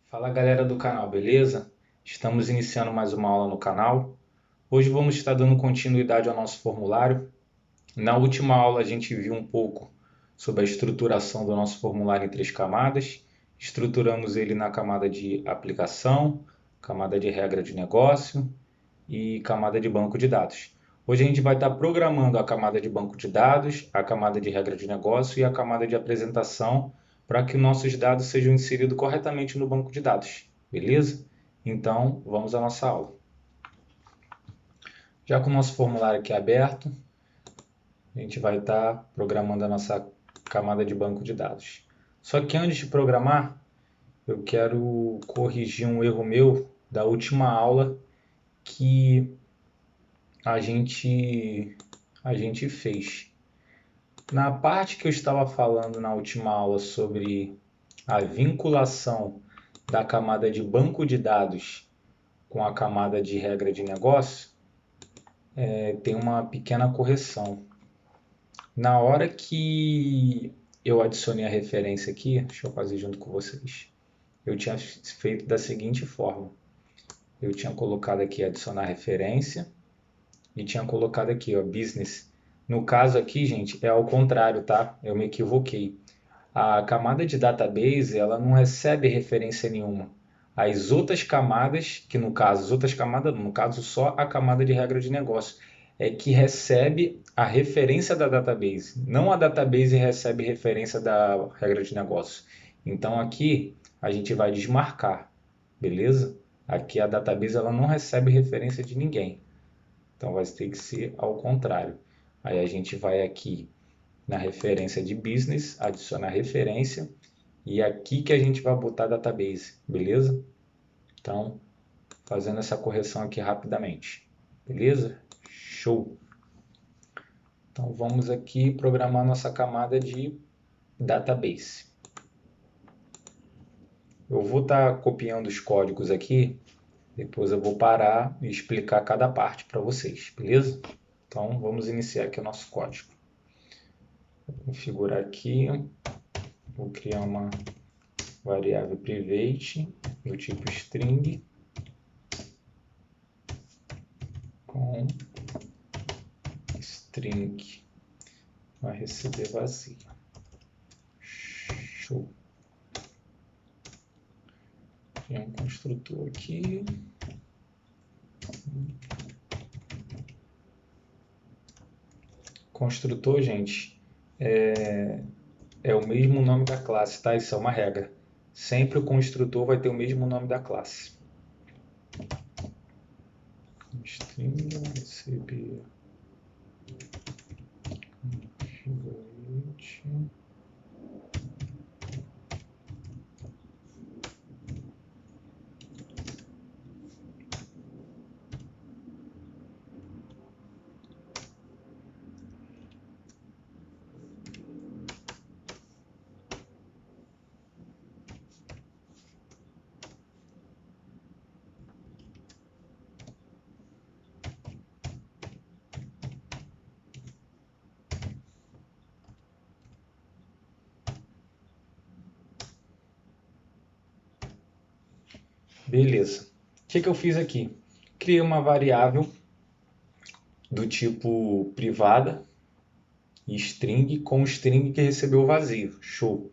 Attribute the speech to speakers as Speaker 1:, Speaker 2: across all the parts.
Speaker 1: Fala galera do canal, beleza? Estamos iniciando mais uma aula no canal. Hoje vamos estar dando continuidade ao nosso formulário. Na última aula a gente viu um pouco sobre a estruturação do nosso formulário em três camadas. Estruturamos ele na camada de aplicação, camada de regra de negócio e camada de banco de dados. Hoje a gente vai estar programando a camada de banco de dados, a camada de regra de negócio e a camada de apresentação para que nossos dados sejam inseridos corretamente no banco de dados, beleza? Então, vamos à nossa aula. Já com o nosso formulário aqui aberto, a gente vai estar programando a nossa camada de banco de dados. Só que antes de programar, eu quero corrigir um erro meu da última aula que a gente fez. Na parte que eu estava falando na última aula sobre a vinculação da camada de banco de dados com a camada de regra de negócio, tem uma pequena correção. Na hora que eu adicionei a referência aqui, deixa eu fazer junto com vocês, eu tinha feito da seguinte forma. Eu tinha colocado aqui adicionar referência e tinha colocado aqui, ó, business. No caso aqui, gente, é ao contrário, tá? Eu me equivoquei. A camada de database, ela não recebe referência nenhuma. As outras camadas, que no caso, as outras camadas, no caso só a camada de regra de negócio, é que recebe a referência da database. Não a database recebe referência da regra de negócio. Então aqui a gente vai desmarcar, beleza? Aqui a database ela não recebe referência de ninguém. Então vai ter que ser ao contrário. Aí a gente vai aqui na referência de business, adicionar referência, e aqui que a gente vai botar database, beleza? Então, fazendo essa correção aqui rapidamente, beleza? Show! Então vamos aqui programar nossa camada de database. Eu vou estar copiando os códigos aqui, depois eu vou parar e explicar cada parte para vocês, beleza? Então vamos iniciar aqui o nosso código. Vou configurar aqui, vou criar uma variável private do tipo string com string vai receber vazio. Show. Criar um construtor aqui. Construtor, gente, é o mesmo nome da classe, tá? Isso é uma regra. Sempre o construtor vai ter o mesmo nome da classe. String vai receber configurate. Beleza. O que eu fiz aqui? Criei uma variável do tipo privada e string com string que recebeu vazio. Show.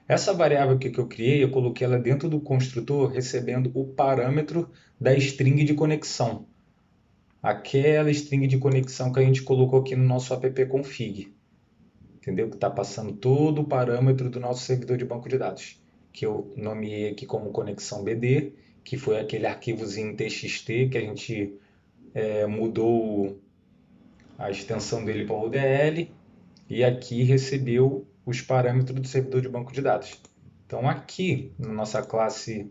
Speaker 1: Essa variável que eu criei, eu coloquei ela dentro do construtor recebendo o parâmetro da string de conexão. Aquela string de conexão que a gente colocou aqui no nosso app-config. Entendeu? Que está passando todo o parâmetro do nosso servidor de banco de dados. Que eu nomeei aqui como conexão BD, que foi aquele arquivozinho TXT que a gente mudou a extensão dele para ODL e aqui recebeu os parâmetros do servidor de banco de dados. Então aqui na nossa classe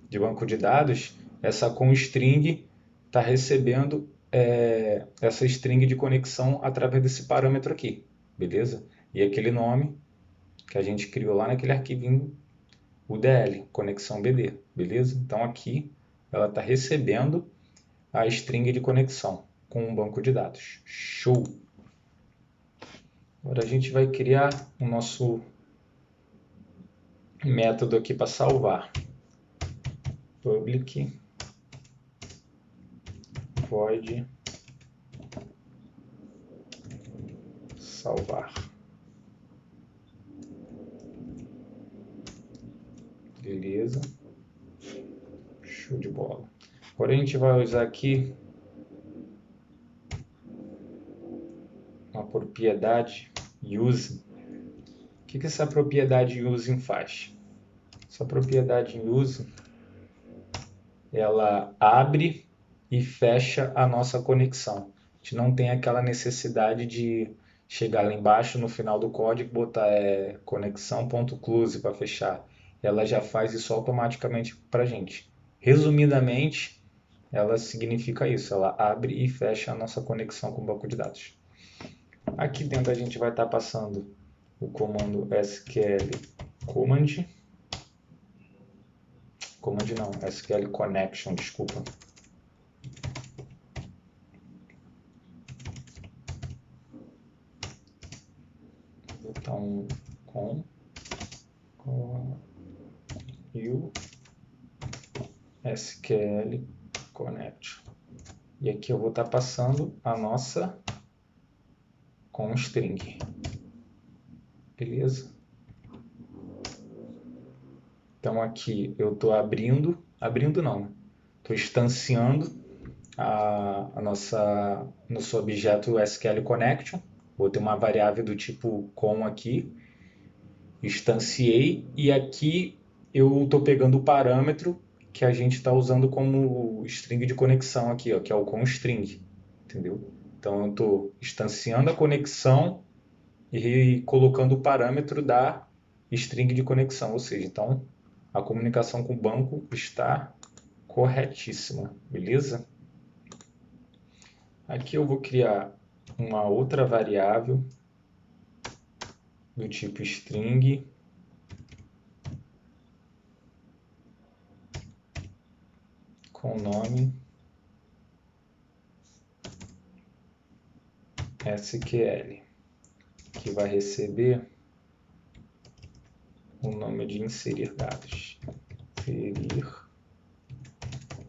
Speaker 1: de banco de dados, essa constring está recebendo essa string de conexão através desse parâmetro aqui, beleza? E aquele nome que a gente criou lá naquele arquivinho UDL, conexão BD, beleza? Então aqui ela está recebendo a string de conexão com um banco de dados. Show! Agora a gente vai criar o nosso método aqui para salvar. public void salvar. Beleza. Show de bola. Agora a gente vai usar aqui uma propriedade using. O que essa propriedade using faz? Essa propriedade using, ela abre e fecha a nossa conexão. A gente não tem aquela necessidade de chegar lá embaixo no final do código e botar conexão.close para fechar. Ela já faz isso automaticamente para a gente. Resumidamente, ela significa isso, ela abre e fecha a nossa conexão com o banco de dados. Aqui dentro a gente vai estar passando o comando SQL SQL connection, desculpa. Vou botar um com e SQL connection. E aqui eu vou estar passando a nossa constring. Beleza? Então aqui eu estou abrindo não, estou instanciando nosso objeto SQL Connection. Vou ter uma variável do tipo com aqui, instanciei, e aqui eu estou pegando o parâmetro que a gente está usando como string de conexão aqui, ó, que é o constring, entendeu? Então eu estou instanciando a conexão e colocando o parâmetro da string de conexão, ou seja, então a comunicação com o banco está corretíssima, beleza? Aqui eu vou criar uma outra variável do tipo string com nome SQL, que vai receber o nome de inserir dados. Inserir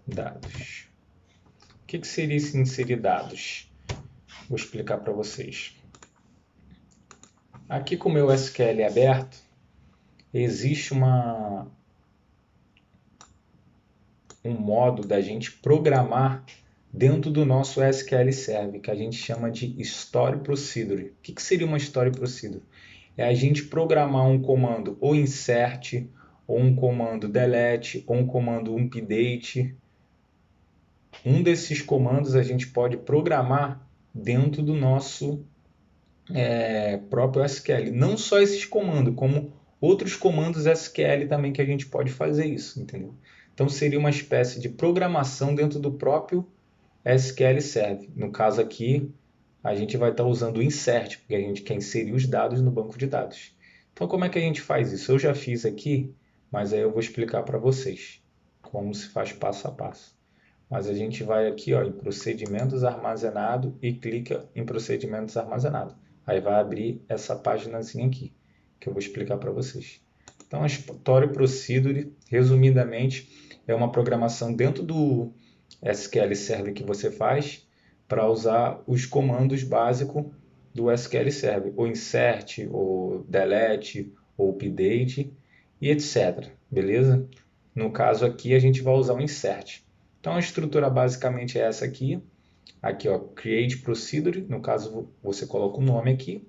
Speaker 1: dados. O que seria esse inserir dados? Vou explicar para vocês. Aqui com o meu SQL aberto, existe um modo da gente programar dentro do nosso SQL Server, que a gente chama de Story Procedure. O que seria uma Story Procedure? É a gente programar um comando ou insert, ou um comando delete, ou um comando update. Um desses comandos a gente pode programar dentro do nosso próprio SQL. Não só esses comandos, como outros comandos SQL também que a gente pode fazer isso, entendeu? Então seria uma espécie de programação dentro do próprio SQL Server. No caso aqui, a gente vai estar usando o insert, porque a gente quer inserir os dados no banco de dados. Então como é que a gente faz isso? Eu já fiz aqui, mas aí eu vou explicar para vocês como se faz passo a passo. Mas a gente vai aqui, ó, em procedimentos armazenado e clica em procedimentos armazenado. Aí vai abrir essa paginazinha aqui, que eu vou explicar para vocês. Então, a Story Procedure, resumidamente, é uma programação dentro do SQL Server que você faz para usar os comandos básicos do SQL Server, ou insert, ou delete, ou update, e etc. Beleza? No caso aqui, a gente vai usar o insert. Então a estrutura basicamente é essa aqui. Aqui, ó, create procedure. No caso, você coloca o nome aqui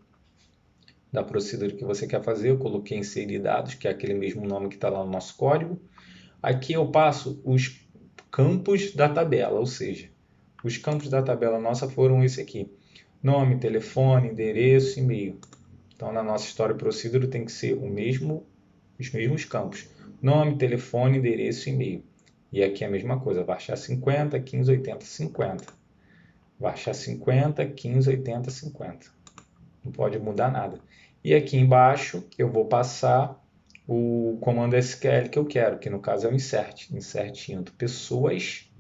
Speaker 1: da procedure que você quer fazer. Eu coloquei inserir dados, que é aquele mesmo nome que está lá no nosso código. Aqui eu passo os campos da tabela, ou seja, os campos da tabela nossa foram esse aqui: nome, telefone, endereço, e-mail. Então na nossa Story Procedure tem que ser os mesmos campos: nome, telefone, endereço e e-mail. E aqui é a mesma coisa, varchar 50, 15, 80, 50. Varchar 50, 15, 80, 50. Não pode mudar nada. E aqui embaixo eu vou passar o comando SQL que eu quero, que no caso é o insert. Insert into pessoas,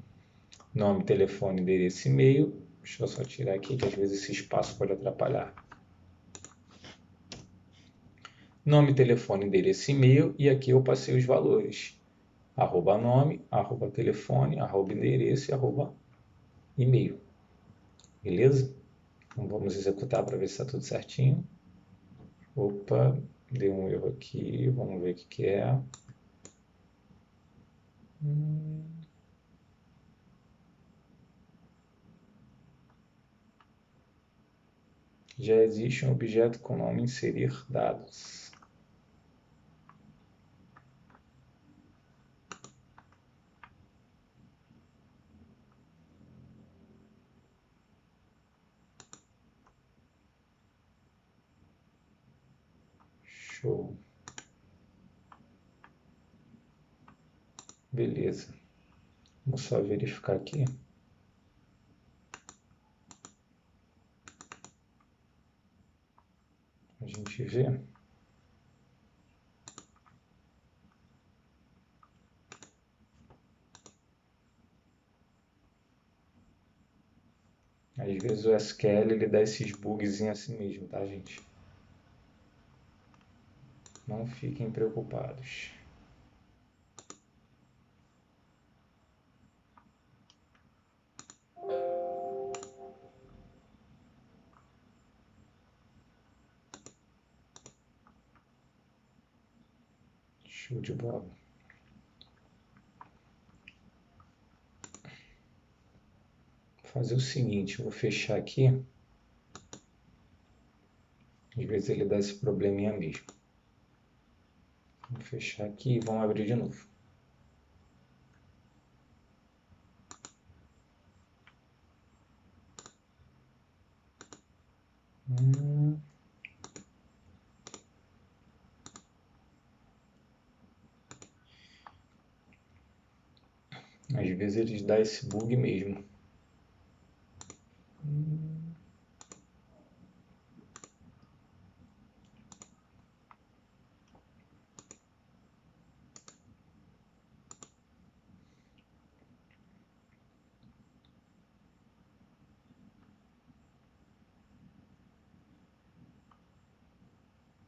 Speaker 1: nome, telefone, endereço e e-mail. Deixa eu só tirar aqui, que às vezes esse espaço pode atrapalhar. Nome, telefone, endereço e e-mail. E aqui eu passei os valores. arroba nome, arroba telefone, arroba endereço e arroba e-mail. Beleza? Então vamos executar para ver se está tudo certinho. Opa, deu um erro aqui, vamos ver o que é. Já existe um objeto com o nome inserir dados. Show. Beleza. Vamos só verificar aqui. A gente vê. Às vezes o SQL ele dá esses bugzinhos assim mesmo, tá, gente? Não fiquem preocupados. Show de bola. Vou fazer o seguinte, vou fechar aqui. Às vezes ele dá esse probleminha mesmo. Vou fechar aqui e vamos abrir de novo. Às vezes eles dão esse bug mesmo.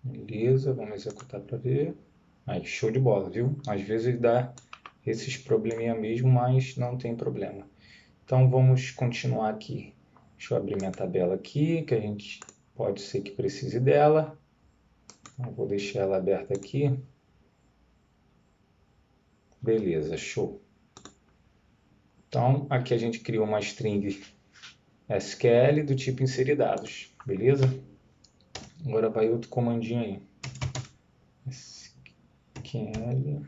Speaker 1: Beleza, vamos executar para ver. Aí, show de bola, viu? Às vezes ele dá esses probleminha mesmo, mas não tem problema. Então vamos continuar aqui. Deixa eu abrir minha tabela aqui, que a gente pode ser que precise dela. Então, vou deixar ela aberta aqui. Beleza, show. Então, aqui a gente criou uma string SQL do tipo inserir dados, beleza? Agora vai outro comandinho aí. SQL.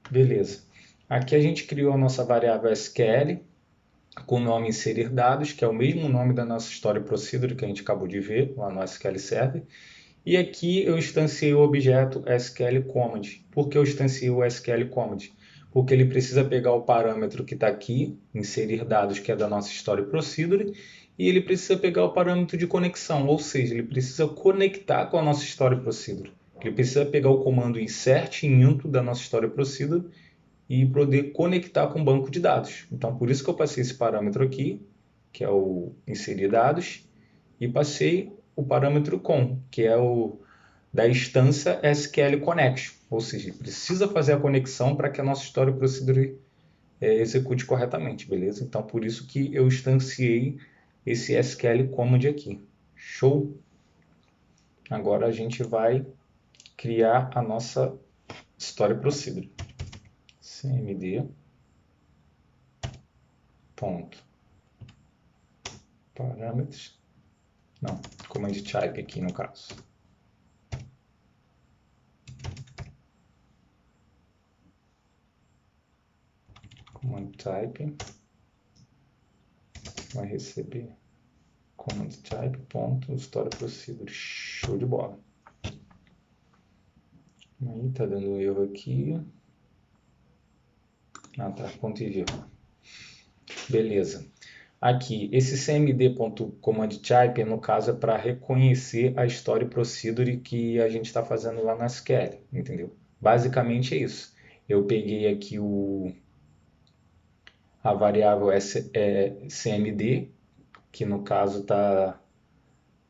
Speaker 1: Beleza. Aqui a gente criou a nossa variável SQL com o nome inserir dados, que é o mesmo nome da nossa story procedure que a gente acabou de ver lá no SQL Server. E aqui eu instanciei o objeto SQL Command. Por que eu instanciei o SQL Command? Porque ele precisa pegar o parâmetro que está aqui, inserir dados, que é da nossa story procedure, e ele precisa pegar o parâmetro de conexão, ou seja, ele precisa conectar com a nossa story procedure. Ele precisa pegar o comando insert em into da nossa story procedure e poder conectar com o banco de dados. Então, por isso que eu passei esse parâmetro aqui, que é o inserir dados, e passei o parâmetro com, que é o da instância SQL Connection, ou seja, precisa fazer a conexão para que a nossa story procedure execute corretamente, beleza? Então, por isso que eu instanciei esse SQL Command aqui. Show? Agora a gente vai criar a nossa story procedure. cmd ponto parâmetros, não, command type aqui no caso. Command type vai receber command type ponto story procedure. Show de bola. Aí tá dando erro aqui. Ah, tá, ponto e vírgula. Beleza. Aqui, esse cmd.commandType, no caso, é para reconhecer a story procedure que a gente está fazendo lá na SQL, entendeu? Basicamente é isso. Eu peguei aqui a variável cmd, que no caso está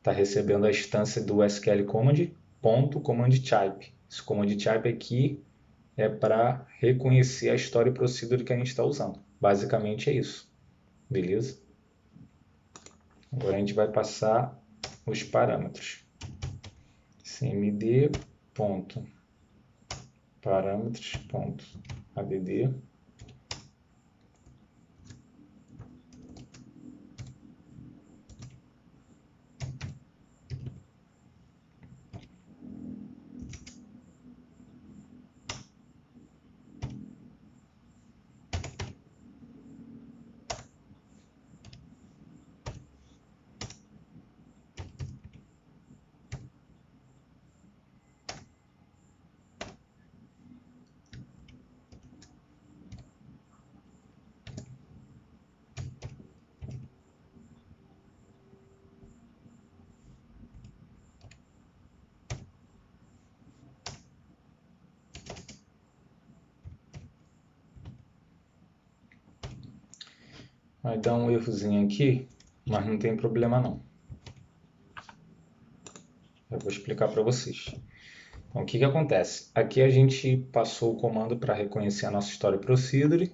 Speaker 1: recebendo a instância do SQL command, ponto commandType. Esse commandType aqui é para reconhecer a story procedure que a gente está usando. Basicamente é isso. Beleza? Agora a gente vai passar os parâmetros. cmd.parâmetros.add. Vai dar um errozinho aqui, mas não tem problema não. Eu vou explicar para vocês. Então, o que acontece? Aqui a gente passou o comando para reconhecer a nossa story procedure,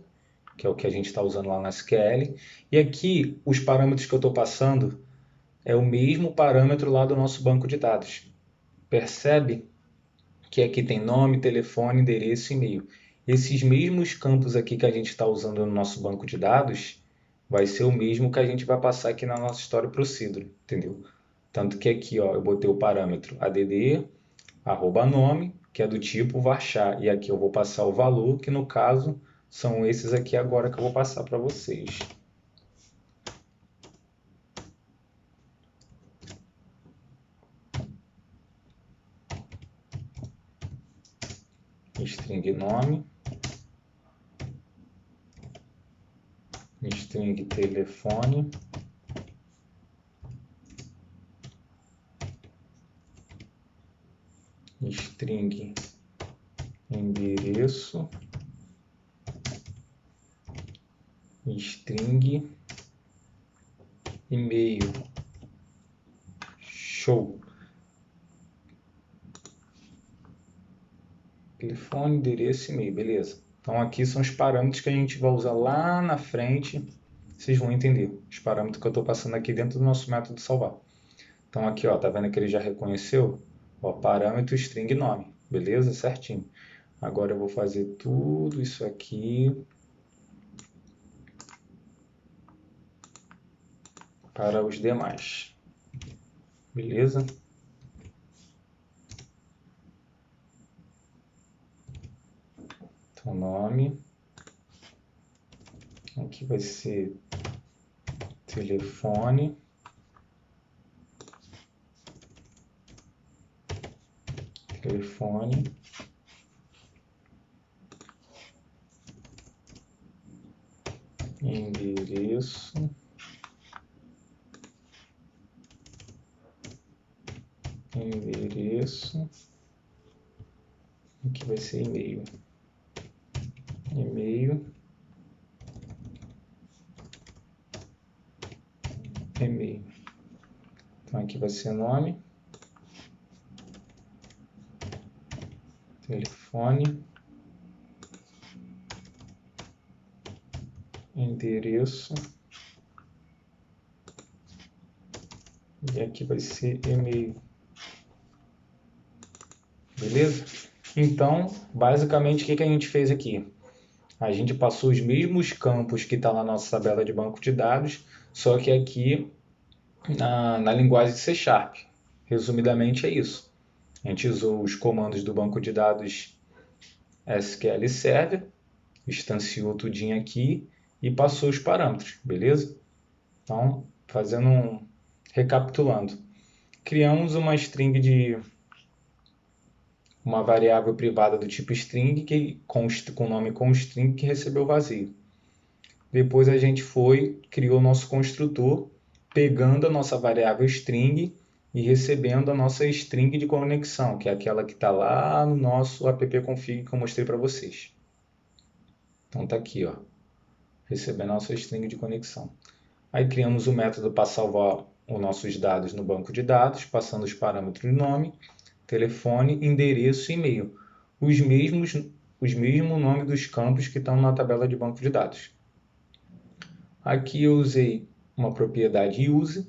Speaker 1: que é o que a gente está usando lá na SQL. E aqui, os parâmetros que eu estou passando é o mesmo parâmetro lá do nosso banco de dados. Percebe que aqui tem nome, telefone, endereço e e-mail. Esses mesmos campos aqui que a gente está usando no nosso banco de dados, vai ser o mesmo que a gente vai passar aqui na nossa story procedure, entendeu? Tanto que aqui, ó, eu botei o parâmetro add, @nome, que é do tipo varchar, e aqui eu vou passar o valor, que no caso são esses aqui agora que eu vou passar para vocês. String nome, string telefone, string endereço, string e-mail. Show! Telefone, endereço e e-mail, beleza. Então aqui são os parâmetros que a gente vai usar lá na frente. Vocês vão entender os parâmetros que eu estou passando aqui dentro do nosso método salvar. Então aqui, ó, tá vendo que ele já reconheceu? Ó, parâmetro string nome, beleza? Certinho. Agora eu vou fazer tudo isso aqui para os demais, beleza? Então nome, aqui vai ser telefone, endereço, aqui vai ser e-mail, então aqui vai ser nome, telefone, endereço, e aqui vai ser e-mail. Beleza? Então, basicamente, o que a gente fez aqui? A gente passou os mesmos campos que está lá na nossa tabela de banco de dados, só que aqui na linguagem C#. Resumidamente é isso. A gente usou os comandos do banco de dados SQL Server, instanciou tudinho aqui e passou os parâmetros, beleza? Então, recapitulando, criamos uma string de uma variável privada do tipo string com nome constring que recebeu vazio. Depois a gente criou o nosso construtor, pegando a nossa variável string e recebendo a nossa string de conexão, que é aquela que está lá no nosso appconfig que eu mostrei para vocês. Então está aqui, ó, recebendo a nossa string de conexão. Aí criamos o método para salvar os nossos dados no banco de dados, passando os parâmetros de nome, telefone, endereço e e-mail. Os mesmos nomes dos campos que estão na tabela de banco de dados. Aqui eu usei uma propriedade use,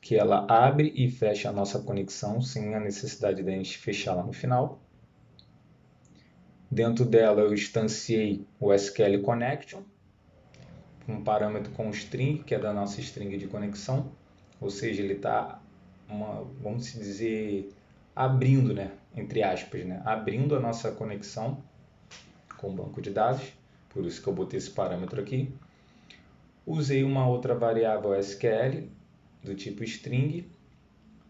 Speaker 1: que ela abre e fecha a nossa conexão sem a necessidade de a gente fechar lá no final. Dentro dela eu instanciei o SQL Connection, um parâmetro com string, que é da nossa string de conexão, ou seja, ele está, vamos dizer, abrindo, né, entre aspas, né, abrindo a nossa conexão com o banco de dados, por isso que eu botei esse parâmetro aqui. Usei uma outra variável SQL do tipo string,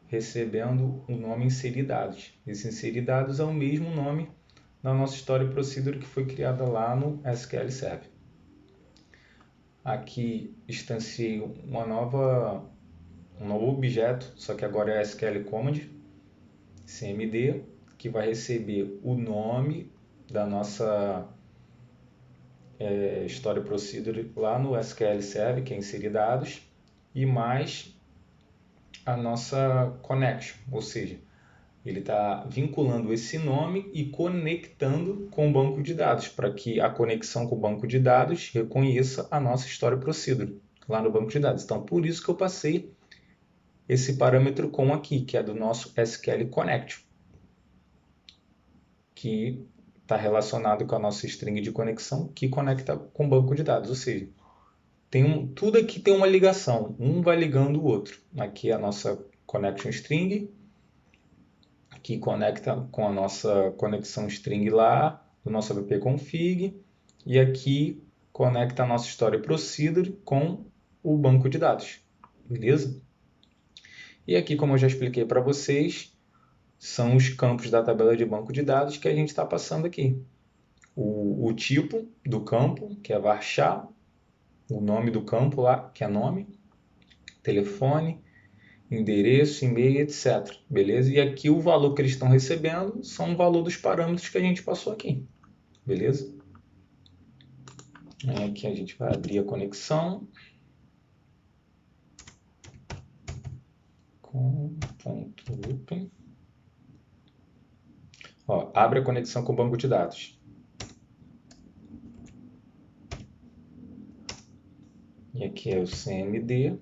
Speaker 1: recebendo o nome inserir dados. Esse inserir dados é o mesmo nome da nossa story procedure que foi criada lá no SQL Server. Aqui instanciei um novo objeto, só que agora é SQL Command, CMD, que vai receber o nome da nossa Story Procedure lá no SQL Server, que é inserir dados, e mais a nossa connection, ou seja, ele está vinculando esse nome e conectando com o banco de dados, para que a conexão com o banco de dados reconheça a nossa Story Procedure lá no banco de dados. Então, por isso que eu passei esse parâmetro com aqui, que é do nosso SQL Connection, que está relacionado com a nossa string de conexão, que conecta com o banco de dados. Ou seja, tudo aqui tem uma ligação, um vai ligando o outro. Aqui é a nossa connection string, que conecta com a nossa conexão string lá, do nosso appconfig, e aqui conecta a nossa story procedure com o banco de dados, beleza? E aqui, como eu já expliquei para vocês, são os campos da tabela de banco de dados que a gente está passando aqui. O tipo do campo, que é varchar, o nome do campo lá, que é nome, telefone, endereço, e-mail, etc. Beleza? E aqui o valor que eles estão recebendo são o valor dos parâmetros que a gente passou aqui. Beleza? Aí aqui a gente vai abrir a conexão com ponto open. Ó, abre a conexão com o banco de dados. E aqui é o cmd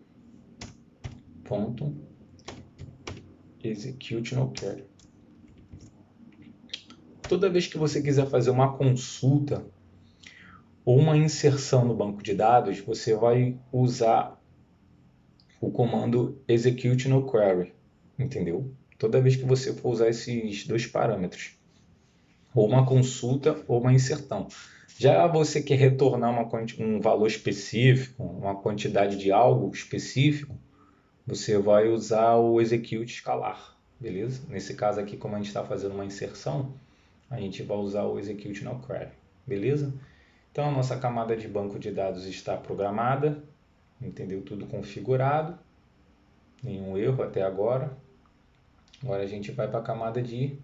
Speaker 1: ponto execute no query. Toda vez que você quiser fazer uma consulta ou uma inserção no banco de dados, você vai usar o comando execute no query, entendeu? Toda vez que você for usar esses dois parâmetros, ou uma consulta ou uma inserção. Já você quer retornar um valor específico, uma quantidade de algo específico, você vai usar o execute escalar, beleza? Nesse caso aqui, como a gente está fazendo uma inserção, a gente vai usar o execute no query, beleza? Então a nossa camada de banco de dados está programada, entendeu? Tudo configurado, nenhum erro até agora. Agora a gente vai para a camada de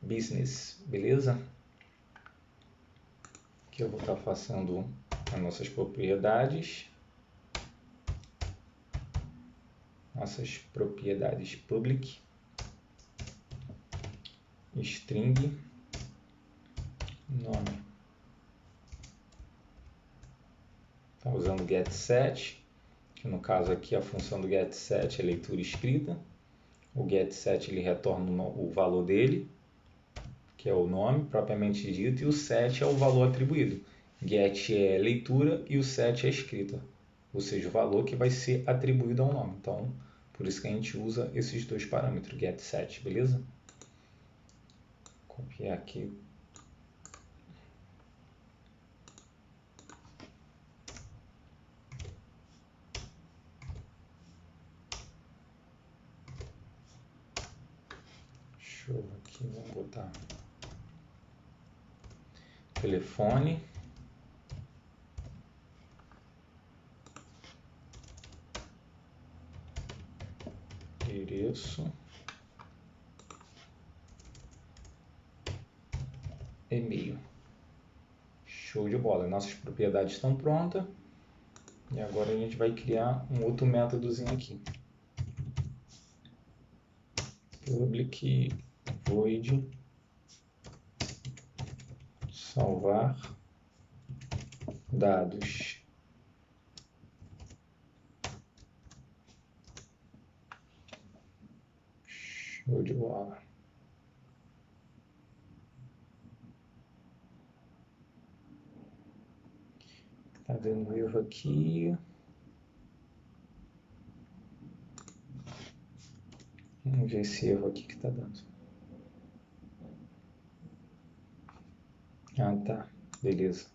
Speaker 1: business, beleza? Aqui eu vou estar fazendo as nossas propriedades public, string, nome. Está usando getSet, que no caso aqui a função do getSet é leitura escrita. O getSet ele retorna o valor dele, que é o nome propriamente dito, e o set é o valor atribuído. Get é leitura e o set é escrita, ou seja, o valor que vai ser atribuído ao nome. Então, por isso que a gente usa esses dois parâmetros, get, set, beleza? Copiar aqui. Show aqui, vamos botar telefone, endereço, e-mail. Show de bola, nossas propriedades estão prontas. E agora a gente vai criar um outro métodozinho aqui. Public void salvar dados. Show de bola. Tá dando erro aqui. Vamos ver esse erro aqui que tá dando. Ah, tá. Beleza.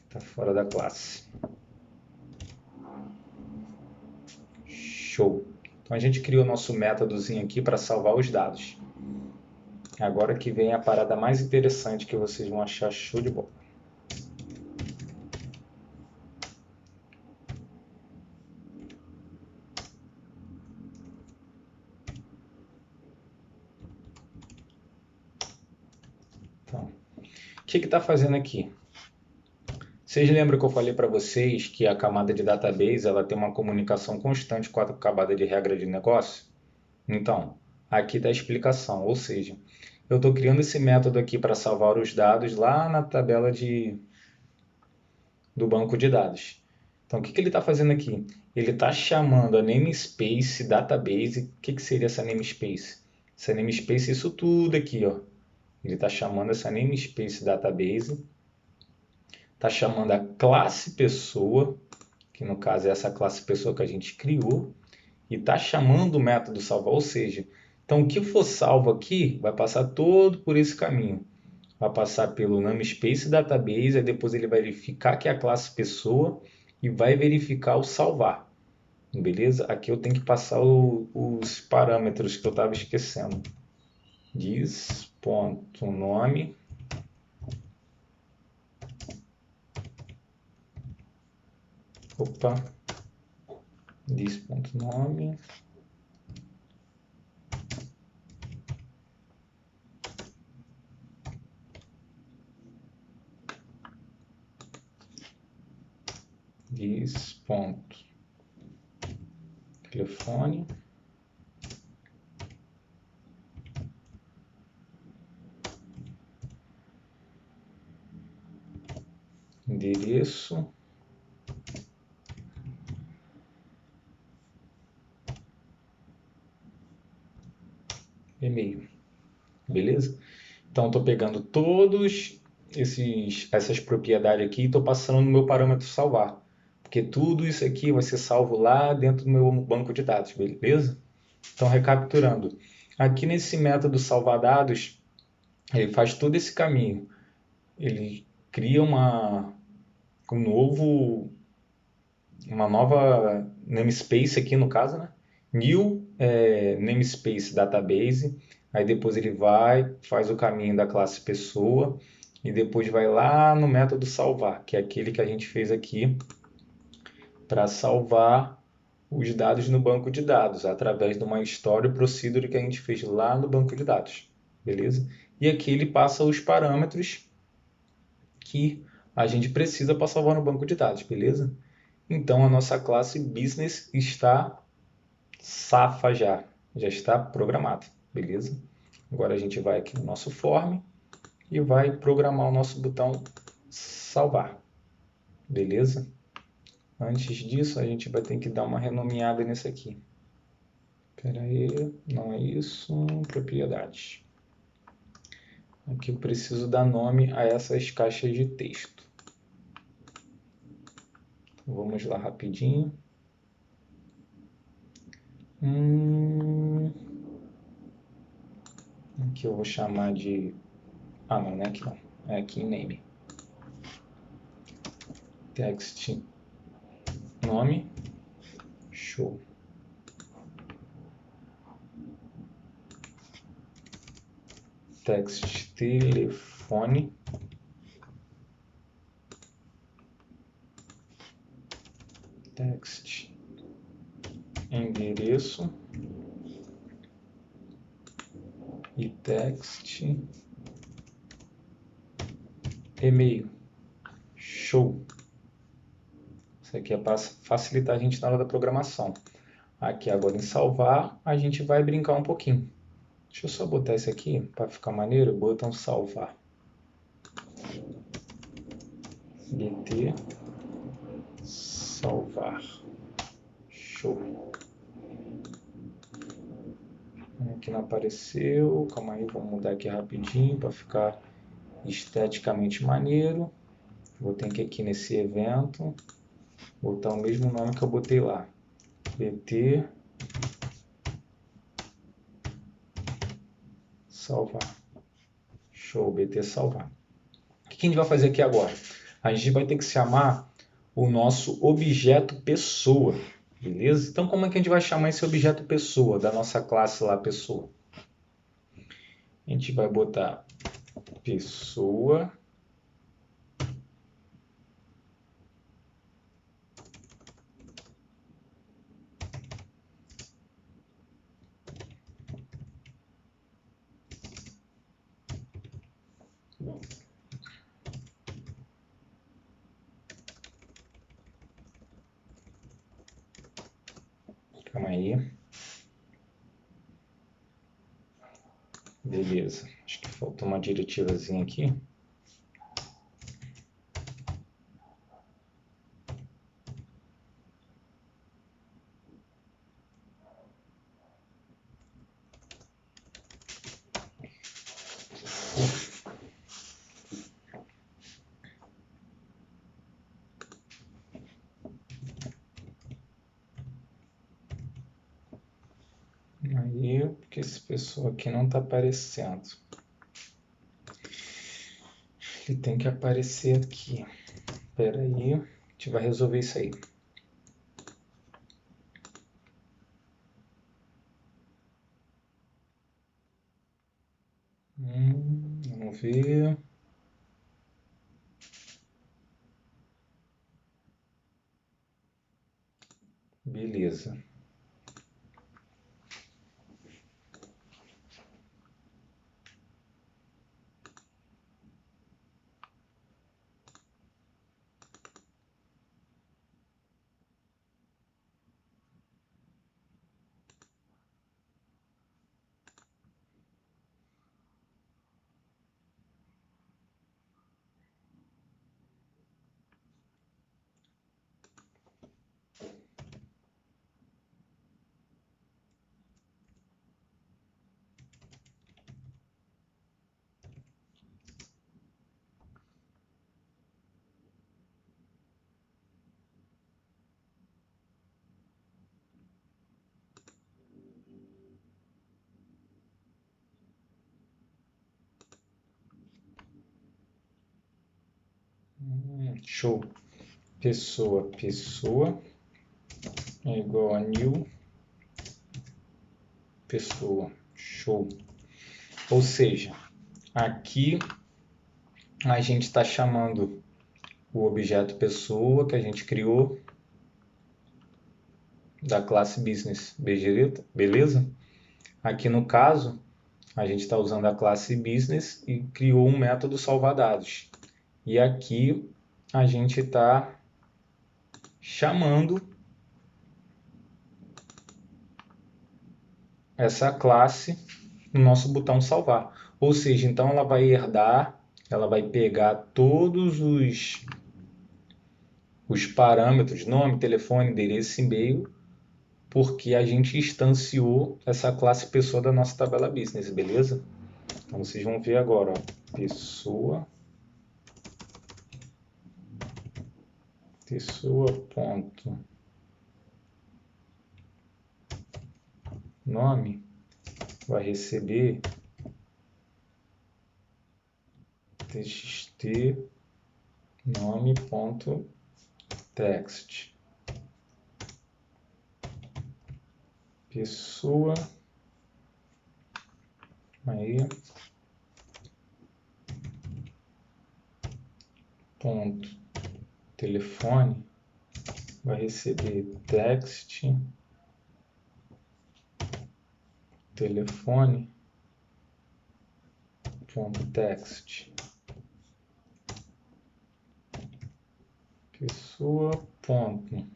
Speaker 1: Tá fora da classe. Show. Então a gente criou nosso métodozinho aqui para salvar os dados. Agora que vem a parada mais interessante que vocês vão achar show de bola. Então, o que está fazendo aqui? Vocês lembram que eu falei para vocês que a camada de database ela tem uma comunicação constante com a camada de regra de negócio? Então, aqui está a explicação, ou seja, eu estou criando esse método aqui para salvar os dados lá na tabela do banco de dados. Então, o que ele está fazendo aqui? Ele está chamando a namespace database. O que seria essa namespace? Essa namespace é isso tudo aqui, ó. Ele está chamando essa namespace database, está chamando a classe pessoa, que no caso é essa classe pessoa que a gente criou, e está chamando o método salvar, ou seja, então o que for salvo aqui vai passar todo por esse caminho. Vai passar pelo namespace database, aí depois ele vai verificar que é a classe pessoa e vai verificar o salvar. Beleza? Aqui eu tenho que passar os parâmetros que eu estava esquecendo. Dis.nome dis.nome dis.telefone endereço e-mail. Beleza? Então, estou pegando todos essas propriedades aqui e estou passando no meu parâmetro salvar. Porque tudo isso aqui vai ser salvo lá dentro do meu banco de dados, beleza? Então, recapturando. Aqui nesse método salvar dados, ele faz todo esse caminho. Ele cria uma nova namespace aqui no caso, né? New namespace database, aí depois ele faz o caminho da classe pessoa e depois vai lá no método salvar, que é aquele que a gente fez aqui para salvar os dados no banco de dados, através de uma story procedure que a gente fez lá no banco de dados, beleza? E aqui ele passa os parâmetros que a gente precisa para salvar no banco de dados, beleza? Então a nossa classe business está safa já está programada, beleza? Agora a gente vai aqui no nosso form e vai programar o nosso botão salvar, beleza? Antes disso a gente vai ter que dar uma renomeada nesse aqui. Espera aí, não é isso, propriedades. Aqui eu preciso dar nome a essas caixas de texto. Vamos lá rapidinho. Aqui eu vou chamar de... Ah, não é aqui não. É aqui em name. Text nome. Show. text telefone, text endereço e text e-mail. Show! Isso aqui é para facilitar a gente na hora da programação. Aqui agora em salvar, a gente vai brincar um pouquinho. Deixa eu só botar esse aqui para ficar maneiro. Botão salvar. BT salvar. Show. Aqui não apareceu. Calma aí, vou mudar aqui rapidinho para ficar esteticamente maneiro. Vou ter que aqui nesse evento botar o mesmo nome que eu botei lá. BT salvar. Show, BT salvar. O que a gente vai fazer aqui agora? A gente vai ter que chamar o nosso objeto pessoa, beleza? Então, como é que a gente vai chamar esse objeto pessoa da nossa classe lá, pessoa? A gente vai botar pessoa calma aí. Beleza. Acho que faltou uma diretivazinha aqui. Aí, porque esse pessoa aqui não está aparecendo. Ele tem que aparecer aqui. Espera aí, a gente vai resolver isso aí. Vamos ver. Beleza. Show. Pessoa é igual a new pessoa. Show. Ou seja, aqui a gente está chamando o objeto pessoa que a gente criou da classe business, beleza? Aqui no caso, a gente está usando a classe business e criou um método salvar dados. E aqui a gente está chamando essa classe no nosso botão salvar. Ou seja, então ela vai herdar, ela vai pegar todos os parâmetros, nome, telefone, endereço, e-mail, porque a gente instanciou essa classe pessoa da nossa tabela business, beleza? Então vocês vão ver agora, ó, pessoa ponto nome vai receber txt nome ponto text pessoa aí ponto telefone vai receber text telefone ponto text pessoa ponto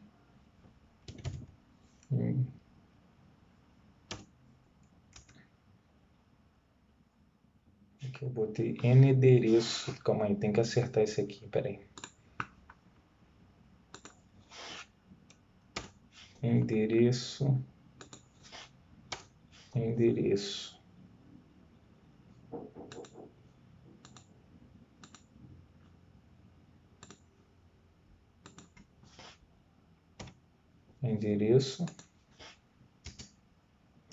Speaker 1: aqui eu botei endereço, calma aí, tem que acertar isso aqui, peraí. Endereço endereço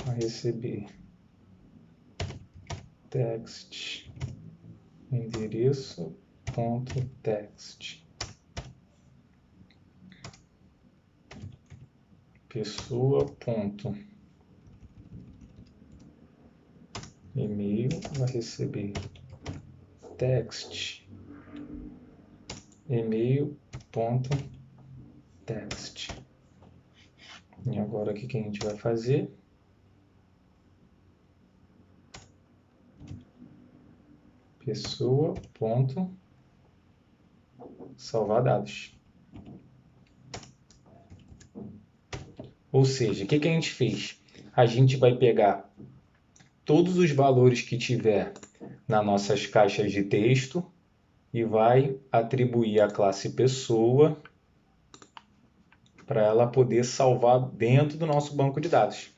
Speaker 1: vai receber text endereço ponto text pessoa ponto e-mail vai receber text e-mail ponto text. E agora o que a gente vai fazer? Pessoa ponto salvar dados. Ou seja, o que a gente fez? A gente vai pegar todos os valores que tiver nas nossas caixas de texto e vai atribuir a classe pessoa para ela poder salvar dentro do nosso banco de dados.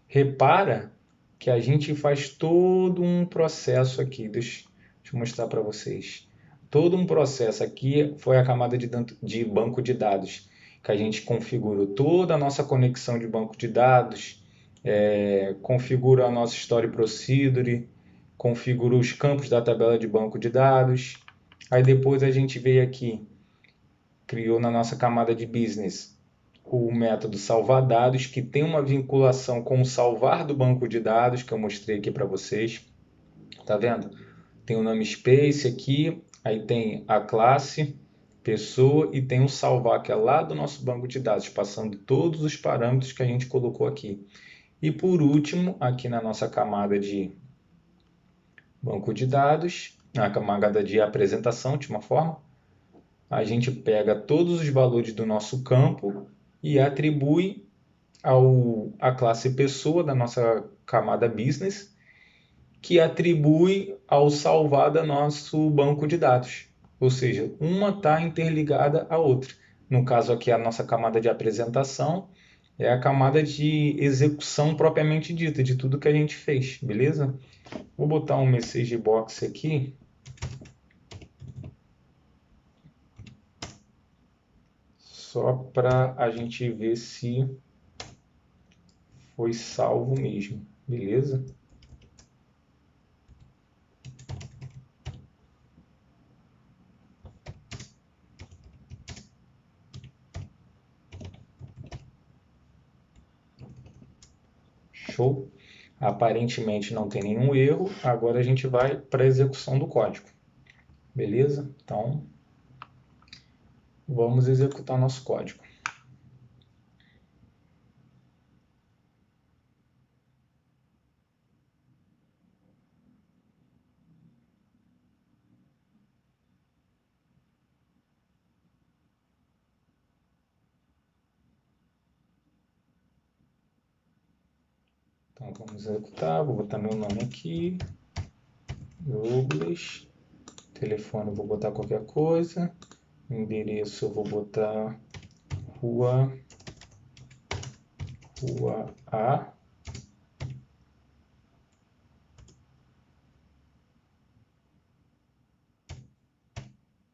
Speaker 1: Repara que a gente faz todo um processo aqui, deixa eu mostrar para vocês. Todo um processo aqui foi a camada de banco de dados, que a gente configurou toda a nossa conexão de banco de dados, configura a nossa Story Procedure, configura os campos da tabela de banco de dados. Aí depois a gente veio aqui, criou na nossa camada de business o método salvar dados, que tem uma vinculação com o salvar do banco de dados, que eu mostrei aqui para vocês. Tá vendo? Tem o namespace aqui, aí tem a classe, pessoa e tem o salvar, que é lá do nosso banco de dados, passando todos os parâmetros que a gente colocou aqui. E por último, aqui na nossa camada de banco de dados, na camada de apresentação, de uma forma, a gente pega todos os valores do nosso campo e atribui à classe pessoa da nossa camada business, que atribui ao salvar do nosso banco de dados. Ou seja, uma está interligada à outra. No caso aqui, a nossa camada de apresentação é a camada de execução propriamente dita, de tudo que a gente fez, beleza? Vou botar um message box aqui. Só para a gente ver se foi salvo mesmo, beleza? Show? Aparentemente não tem nenhum erro. Agora a gente vai para a execução do código, beleza? Então, vamos executar nosso código. Então vamos executar, vou botar meu nome aqui, Douglas, telefone eu vou botar qualquer coisa, endereço eu vou botar rua A,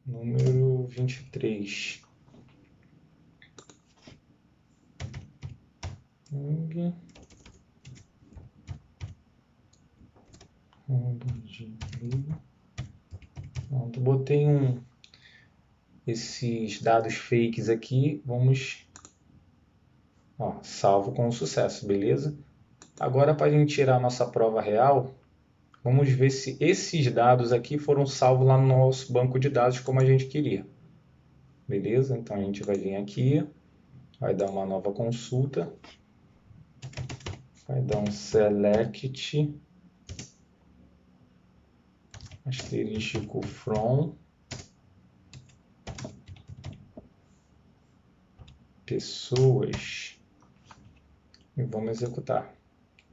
Speaker 1: número 23. Pronto, botei esses dados fakes aqui, vamos, salvo com sucesso, beleza? Agora, para a gente tirar a nossa prova real, vamos ver se esses dados aqui foram salvos lá no nosso banco de dados como a gente queria. beleza? Então a gente vai vir aqui, vai dar uma nova consulta, vai dar um select, asterístico from, pessoas, e vamos executar.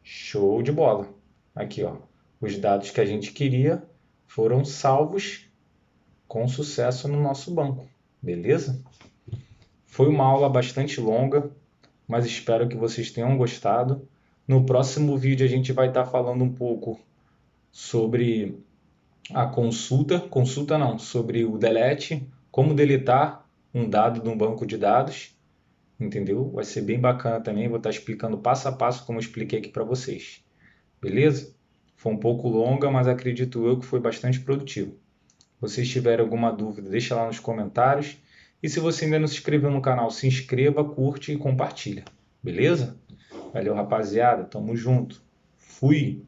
Speaker 1: Show de bola! Aqui, ó, os dados que a gente queria foram salvos com sucesso no nosso banco, beleza? Foi uma aula bastante longa, mas espero que vocês tenham gostado. No próximo vídeo a gente vai estar falando um pouco sobre a consulta não, sobre o delete, como deletar um dado de um banco de dados, entendeu? Vai ser bem bacana também, vou estar explicando passo a passo como eu expliquei aqui para vocês, beleza? Foi um pouco longa, mas acredito eu que foi bastante produtivo. Se vocês tiverem alguma dúvida, deixa lá nos comentários. E se você ainda não se inscreveu no canal, se inscreva, curte e compartilha, beleza? Valeu, rapaziada, tamo junto. Fui!